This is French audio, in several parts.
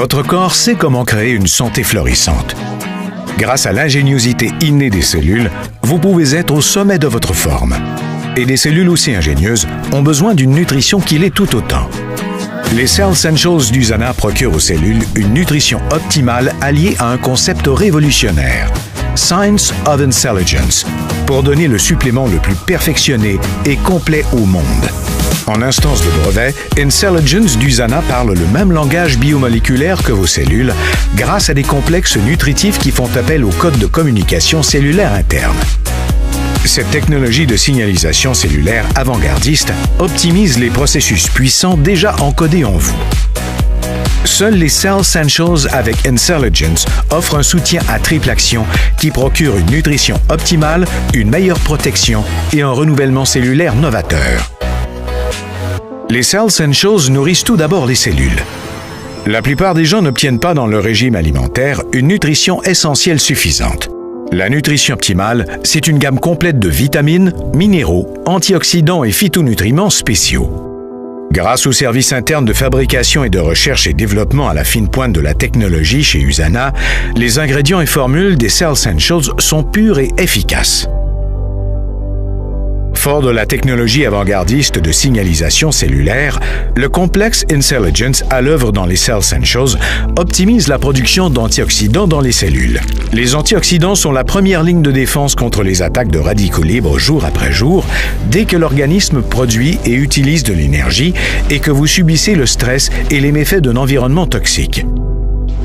Votre corps sait comment créer une santé florissante. Grâce à l'ingéniosité innée des cellules, vous pouvez être au sommet de votre forme. Et des cellules aussi ingénieuses ont besoin d'une nutrition qui l'est tout autant. Les Cell Essentials d'Usana procurent aux cellules une nutrition optimale alliée à un concept révolutionnaire, Science of Intelligence, pour donner le supplément le plus perfectionné et complet au monde. En instance de brevet, Intelligence d'Usana parle le même langage biomoléculaire que vos cellules grâce à des complexes nutritifs qui font appel au code de communication cellulaire interne. Cette technologie de signalisation cellulaire avant-gardiste optimise les processus puissants déjà encodés en vous. Seuls les Cell Essentials avec Intelligence offrent un soutien à triple action qui procure une nutrition optimale, une meilleure protection et un renouvellement cellulaire novateur. Les Cell Essentials nourrissent tout d'abord les cellules. La plupart des gens n'obtiennent pas dans leur régime alimentaire une nutrition essentielle suffisante. La nutrition optimale, c'est une gamme complète de vitamines, minéraux, antioxydants et phytonutriments spéciaux. Grâce aux services internes de fabrication et de recherche et développement à la fine pointe de la technologie chez Usana, les ingrédients et formules des Cell Essentials sont purs et efficaces. Fort de la technologie avant-gardiste de signalisation cellulaire, le complexe Intelligence à l'œuvre dans les Cell Essentials optimise la production d'antioxydants dans les cellules. Les antioxydants sont la première ligne de défense contre les attaques de radicaux libres jour après jour, dès que l'organisme produit et utilise de l'énergie et que vous subissez le stress et les méfaits d'un environnement toxique.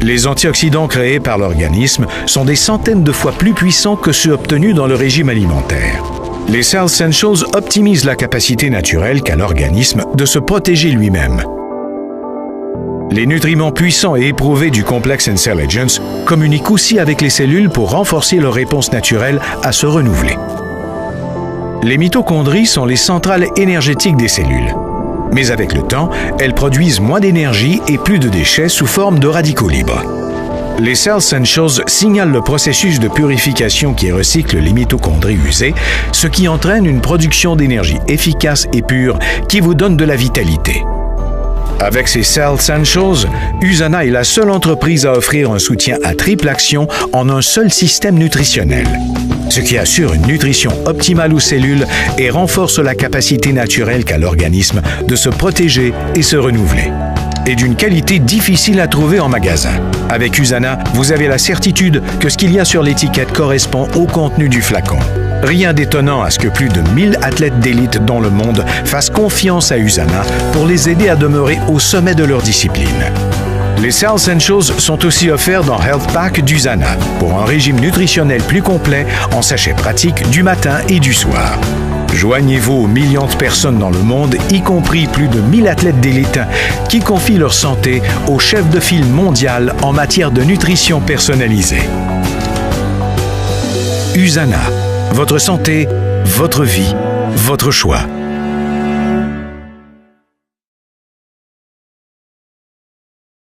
Les antioxydants créés par l'organisme sont des centaines de fois plus puissants que ceux obtenus dans le régime alimentaire. Les Cell Essentials optimisent la capacité naturelle qu'a l'organisme de se protéger lui-même. Les nutriments puissants et éprouvés du complexe Intelligence communiquent aussi avec les cellules pour renforcer leur réponse naturelle à se renouveler. Les mitochondries sont les centrales énergétiques des cellules. Mais avec le temps, elles produisent moins d'énergie et plus de déchets sous forme de radicaux libres. Les Cell Essentials signalent le processus de purification qui recycle les mitochondries usées, ce qui entraîne une production d'énergie efficace et pure qui vous donne de la vitalité. Avec ces Cell Essentials, Usana est la seule entreprise à offrir un soutien à triple action en un seul système nutritionnel, ce qui assure une nutrition optimale aux cellules et renforce la capacité naturelle qu'a l'organisme de se protéger et se renouveler. Et d'une qualité difficile à trouver en magasin. Avec Usana, vous avez la certitude que ce qu'il y a sur l'étiquette correspond au contenu du flacon. Rien d'étonnant à ce que plus de 1000 athlètes d'élite dans le monde fassent confiance à Usana pour les aider à demeurer au sommet de leur discipline. Les Cell Essentials sont aussi offerts dans Health Pack d'Usana pour un régime nutritionnel plus complet en sachets pratiques du matin et du soir. Joignez-vous aux millions de personnes dans le monde, y compris plus de 1000 athlètes d'élite, qui confient leur santé au chef de file mondial en matière de nutrition personnalisée. Usana, votre santé, votre vie, votre choix.